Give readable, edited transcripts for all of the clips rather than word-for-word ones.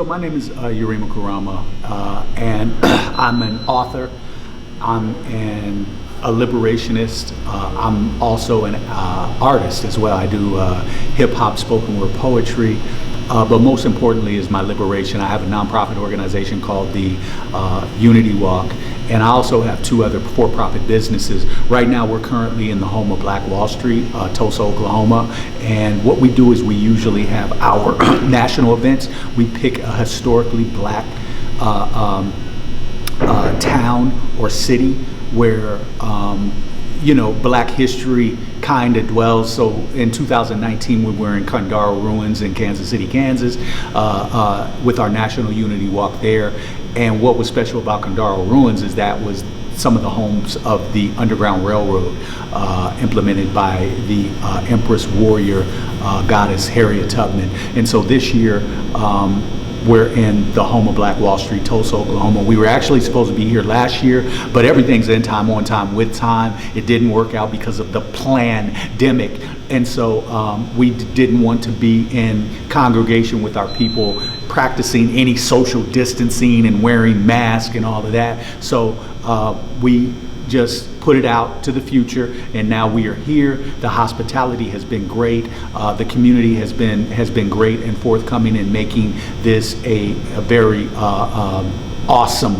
So my name is Yarima Karama, and I'm an author. I'm a liberationist. I'm also an artist as well. I do hip hop, spoken word poetry, but most importantly is my liberation. I have a nonprofit organization called the theunitywalk, and I also have two other for-profit businesses. Right now we're currently in the home of Black Wall Street, Tulsa, Oklahoma, and what we do is we usually have our national events. We pick a historically black town or city where black history kind of dwells. So in 2019 we were in Kandara Ruins in Kansas City, Kansas, with our National Unity Walk there. And what was special about Kandara Ruins is that was some of the homes of the Underground Railroad, implemented by the Empress warrior goddess Harriet Tubman. And so this year we're in the home of Black Wall Street, Tulsa, Oklahoma. We were actually supposed to be here last year, but everything's in time, on time, with time. It didn't work out because of the pandemic. And so we didn't want to be in congregation with our people practicing any social distancing and wearing masks and all of that. So we just put it out to the future, and now we are here. The hospitality has been great. The community has been great and forthcoming in making this a very awesome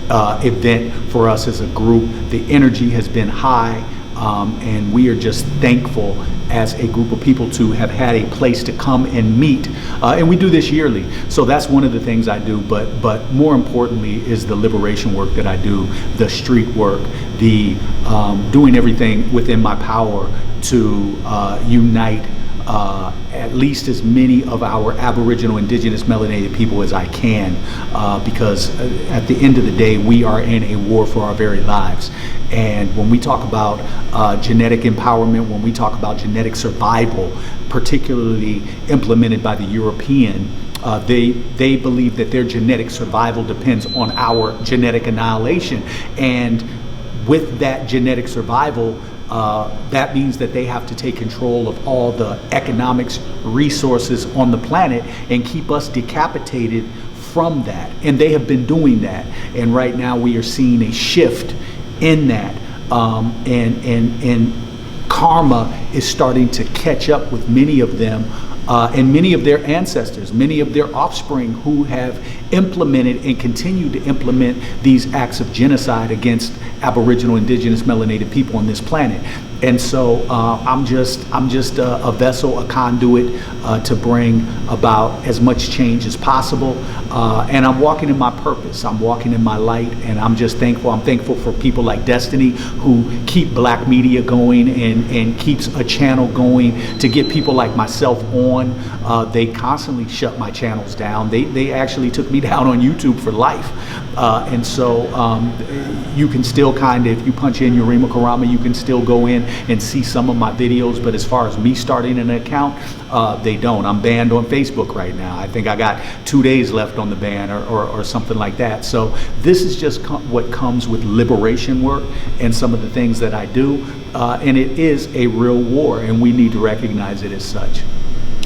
event for us as a group. The energy has been high, and we are just thankful as a group of people to have had a place to come and meet, and we do this yearly. So that's one of the things I do, but more importantly is the liberation work that I do, the street work, the doing everything within my power to unite at least as many of our Aboriginal, Indigenous, melanated people as I can, because at the end of the day, we are in a war for our very lives. And when we talk about genetic empowerment, when we talk about genetic survival, particularly implemented by the European, they believe that their genetic survival depends on our genetic annihilation. And with that genetic survival, that means that they have to take control of all the economics resources on the planet and keep us decapitated from that. And they have been doing that. And right now we are seeing a shift in that. And karma is starting to catch up with many of them, and many of their ancestors, many of their offspring who have implemented and continue to implement these acts of genocide against Aboriginal, Indigenous, melanated people on this planet. And so I'm just a vessel, a conduit to bring about as much change as possible. And I'm walking in my purpose. I'm walking in my light, and I'm just thankful. I'm thankful for people like Deystany who keep black media going and keeps a channel going to get people like myself on. They constantly shut my channels down. They actually took me down on YouTube for life. And so you can still if you punch in Yarima Karama, you can still go in and see some of my videos, but as far as me starting an account, they don't. I'm banned on Facebook right now. I think I got 2 days left on the ban or something like that. So this is just what comes with liberation work and some of the things that I do, and it is a real war, and we need to recognize it as such.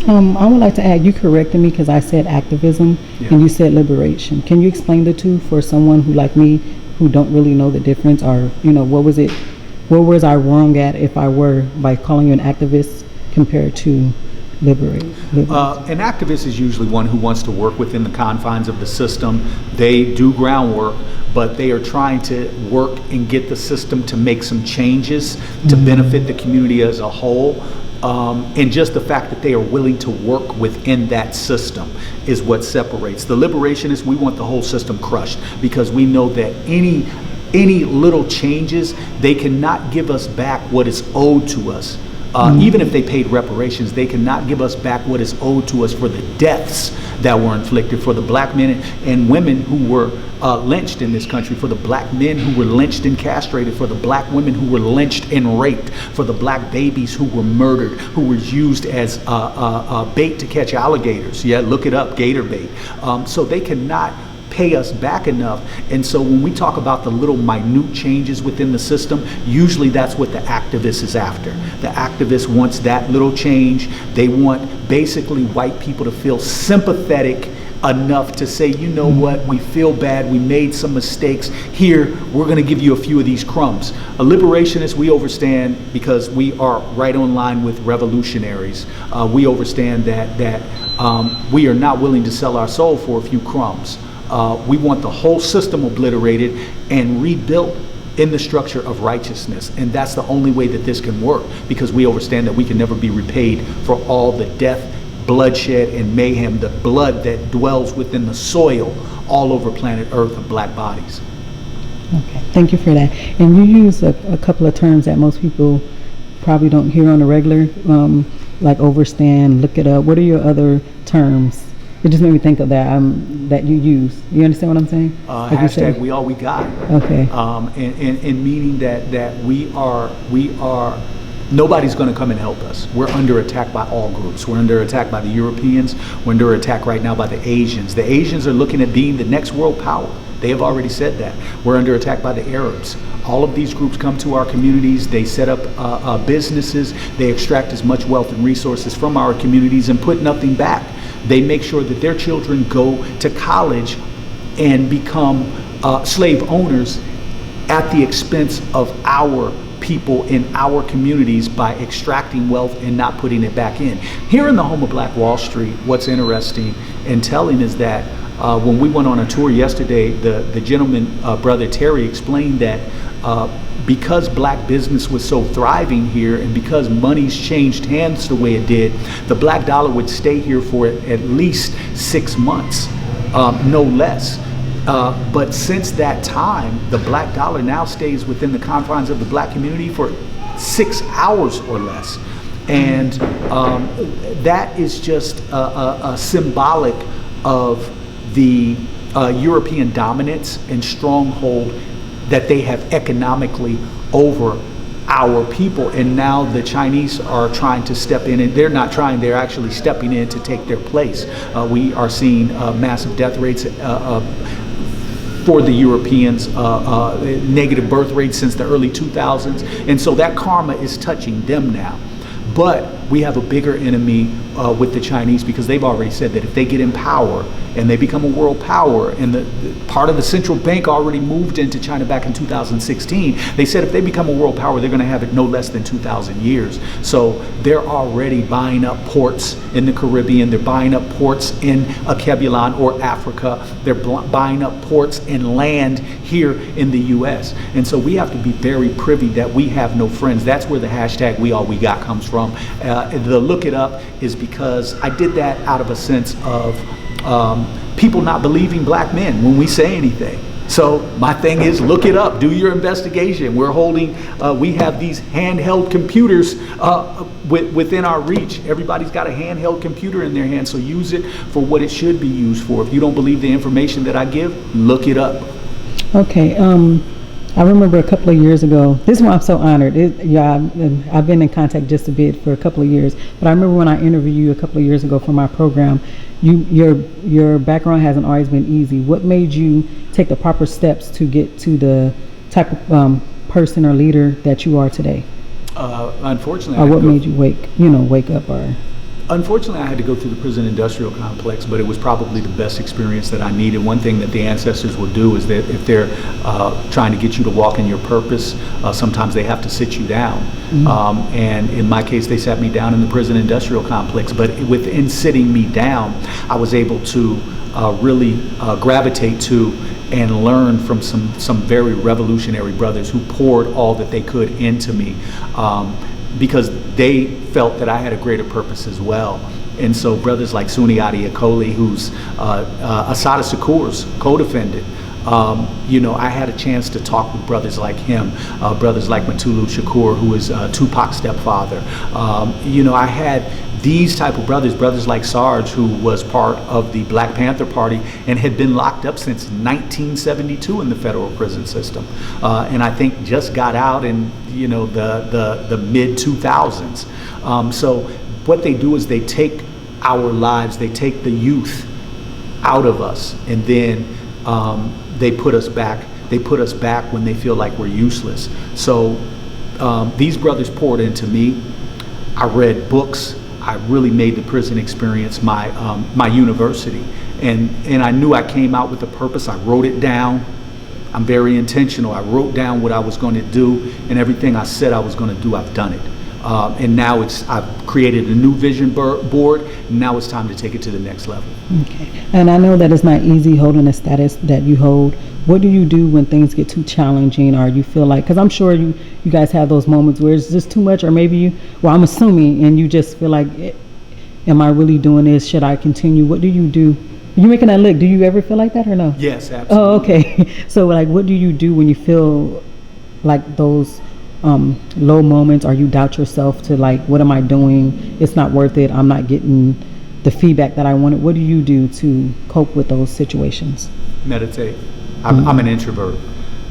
I would like to add, you corrected me because I said activism, yeah, and you said liberation. Can you explain the two for someone who, like me, who don't really know the difference, or where was I wrong at if I were by calling you an activist compared to liberate? An activist is usually one who wants to work within the confines of the system. They do groundwork, but they are trying to work and get the system to make some changes to benefit the community as a whole. And just the fact that they are willing to work within that system is what separates. The liberationists, we want the whole system crushed because we know that any little changes, they cannot give us back what is owed to us. Even if they paid reparations, they cannot give us back what is owed to us for the deaths that were inflicted, for the black men and women who were lynched in this country, for the black men who were lynched and castrated, for the black women who were lynched and raped, for the black babies who were murdered, who were used as bait to catch alligators. Yeah, look it up, gator bait. So they cannot pay us back enough. And so when we talk about the little minute changes within the system, usually that's what the activist is after. The activist wants that little change. They want basically white people to feel sympathetic enough to say, you know what, we feel bad, we made some mistakes. Here, we're going to give you a few of these crumbs. A liberationist, we understand, because we are right on line with revolutionaries. We understand that we are not willing to sell our soul for a few crumbs. We want the whole system obliterated and rebuilt in the structure of righteousness. And that's the only way that this can work, because we understand that we can never be repaid for all the death, bloodshed, and mayhem, the blood that dwells within the soil all over planet Earth of black bodies. Okay, thank you for that. And you use a couple of terms that most people probably don't hear on a regular, like overstand, look it up. What are your other terms? It just made me think of that, that you use. You understand what I'm saying? Like Hashtag we all we got. Okay. And meaning that we are, nobody's going to come and help us. We're under attack by all groups. We're under attack by the Europeans. We're under attack right now by the Asians. The Asians are looking at being the next world power. They have already said that. We're under attack by the Arabs. All of these groups come to our communities. They set up businesses. They extract as much wealth and resources from our communities and put nothing back. They make sure that their children go to college and become slave owners at the expense of our people in our communities by extracting wealth and not putting it back in. Here in the home of Black Wall Street, what's interesting and telling is that when we went on a tour yesterday, the gentleman, Brother Terry, explained that because black business was so thriving here and because money's changed hands the way it did, the black dollar would stay here for at least 6 months, no less. But since that time, the black dollar now stays within the confines of the black community for 6 hours or less. And that is just a symbolic of the European dominance and stronghold that they have economically over our people. And now the Chinese are trying to step in, and they're not trying, they're actually stepping in to take their place. We are seeing massive death rates for the Europeans, negative birth rates since the early 2000s. And so that karma is touching them now. But we have a bigger enemy with the Chinese, because they've already said that if they get in power and they become a world power, and the part of the central bank already moved into China back in 2016, they said if they become a world power, they're going to have it no less than 2,000 years. So they're already buying up ports in the Caribbean, they're buying up ports in Kebulon or Africa, they're buying up ports and land here in the US. And so we have to be very privy that we have no friends. That's where the hashtag we all we got comes from. The look it up is because I did that out of a sense of people not believing black men when we say anything. So my thing is, look it up, do your investigation. We're holding, we have these handheld computers within our reach. Everybody's got a handheld computer in their hand, so use it for what it should be used for. If you don't believe the information that I give, look it up. Okay, I remember a couple of years ago, this is why I'm so honored. I've been in contact just a bit for a couple of years, but I remember when I interviewed you a couple of years ago for my program, your background hasn't always been easy. What made you take the proper steps to get to the type of person or leader that you are today? Unfortunately, or what made you wake up? Or unfortunately, I had to go through the prison industrial complex, but it was probably the best experience that I needed. One thing that the ancestors will do is that if they're trying to get you to walk in your purpose, sometimes they have to sit you down. Mm-hmm. And in my case, they sat me down in the prison industrial complex. But within sitting me down, I was able to really gravitate to and learn from some very revolutionary brothers who poured all that they could into me. Because they felt that I had a greater purpose as well. And so brothers like Sunni Adi Akoli, who's Assata Shakur's co-defendant, I had a chance to talk with brothers like him, brothers like Matulu Shakur, who is Tupac's stepfather. I had these type of brothers like Sarge, who was part of the Black Panther Party and had been locked up since 1972 in the federal prison system, and I think just got out in the mid 2000s. So what they do is they take our lives, they take the youth out of us, and then they put us back. They put us back when they feel like we're useless. So these brothers poured into me. I read books. I really made the prison experience my university, and I knew I came out with a purpose. I wrote it down. I'm very intentional. I wrote down what I was going to do, and everything I said I was going to do, I've done it. And now I've created a new vision board. Now it's time to take it to the next level. Okay. And I know that it's not easy holding the status that you hold. What do you do when things get too challenging, or you feel like, because I'm sure you guys have those moments where it's just too much, or maybe I'm assuming, and you just feel like, am I really doing this? Should I continue? What do you do? You're making that look. Do you ever feel like that or no? Yes, absolutely. Oh, okay. So like, what do you do when you feel like those low moments, or you doubt yourself to like, what am I doing? It's not worth it. I'm not getting the feedback that I wanted. What do you do to cope with those situations? Meditate. I'm an introvert.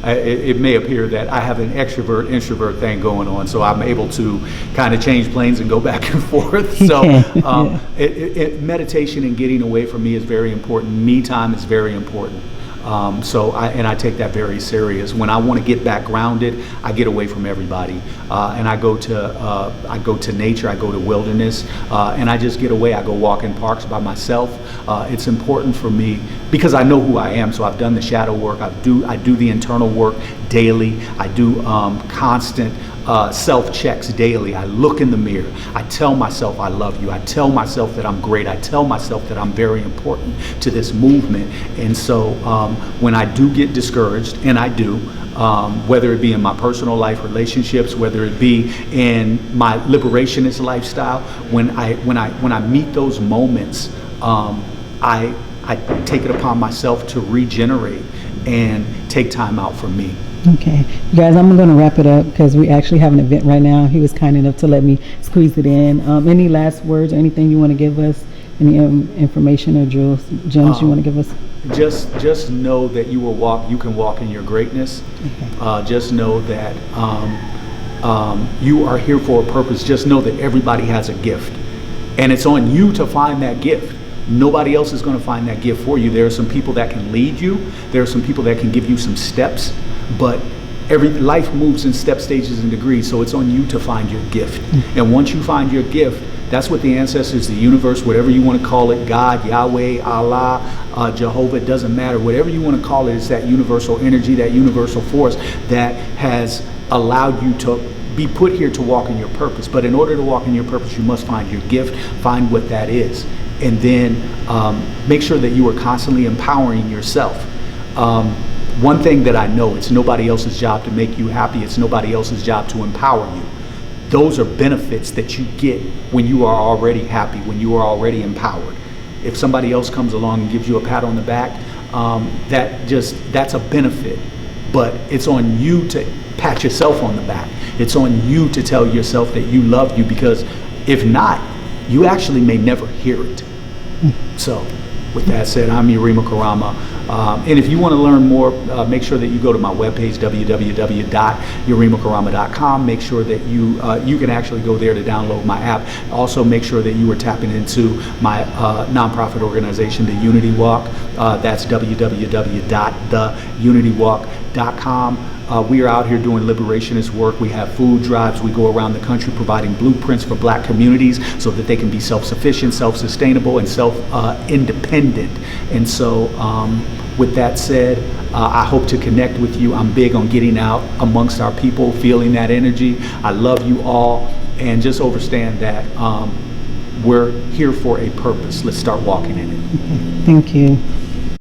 It may appear that I have an extrovert-introvert thing going on, so I'm able to kind of change planes and go back and forth. So meditation and getting away from me is very important. Me time is very important. So I take that very serious. When I want to get back grounded, I get away from everybody, and I go to nature. I go to wilderness, and I just get away. I go walk in parks by myself. It's important for me because I know who I am. So I've done the shadow work. I do the internal work daily. I do constant self-checks daily. I look in the mirror. I tell myself I love you. I tell myself that I'm great. I tell myself that I'm very important to this movement. And so when I do get discouraged, and I do, whether it be in my personal life relationships, whether it be in my liberationist lifestyle, when I meet those moments, I take it upon myself to regenerate and take time out for me. Okay, you guys, I'm going to wrap it up because we actually have an event right now. He was kind enough to let me squeeze it in. Any last words or anything you want to give us? Any information or gems you want to give us? Just know that you can walk in your greatness. Okay. Just know that you are here for a purpose. Just know that everybody has a gift, and it's on you to find that gift. Nobody else is going to find that gift for you. There are some people that can lead you. There are some people that can give you some steps, but life moves in step, stages, and degrees, so it's on you to find your gift. Mm-hmm. And once you find your gift, that's what the ancestors, the universe, whatever you want to call it, God, Yahweh, Allah, Jehovah, it doesn't matter. Whatever you want to call it, it's that universal energy, that universal force that has allowed you to be put here to walk in your purpose. But in order to walk in your purpose, you must find your gift, find what that is, and then make sure that you are constantly empowering yourself. One thing that I know, it's nobody else's job to make you happy. It's nobody else's job to empower you. Those are benefits that you get when you are already happy, when you are already empowered. If somebody else comes along and gives you a pat on the back, that's a benefit. But it's on you to pat yourself on the back. It's on you to tell yourself that you love you, because if not, you actually may never hear it. So with that said, I'm Yarima Karama. And if you want to learn more, make sure that you go to my webpage, www.yarimakarama.com. Make sure that you can actually go there to download my app. Also, make sure that you are tapping into my nonprofit organization, The Unity Walk. That's www.theunitywalk.com. We are out here doing liberationist work. We have food drives. We go around the country providing blueprints for black communities so that they can be self-sufficient, self-sustainable, and self-independent. And so with that said, I hope to connect with you. I'm big on getting out amongst our people, feeling that energy. I love you all, and just understand that we're here for a purpose. Let's start walking in it. Okay. Thank you.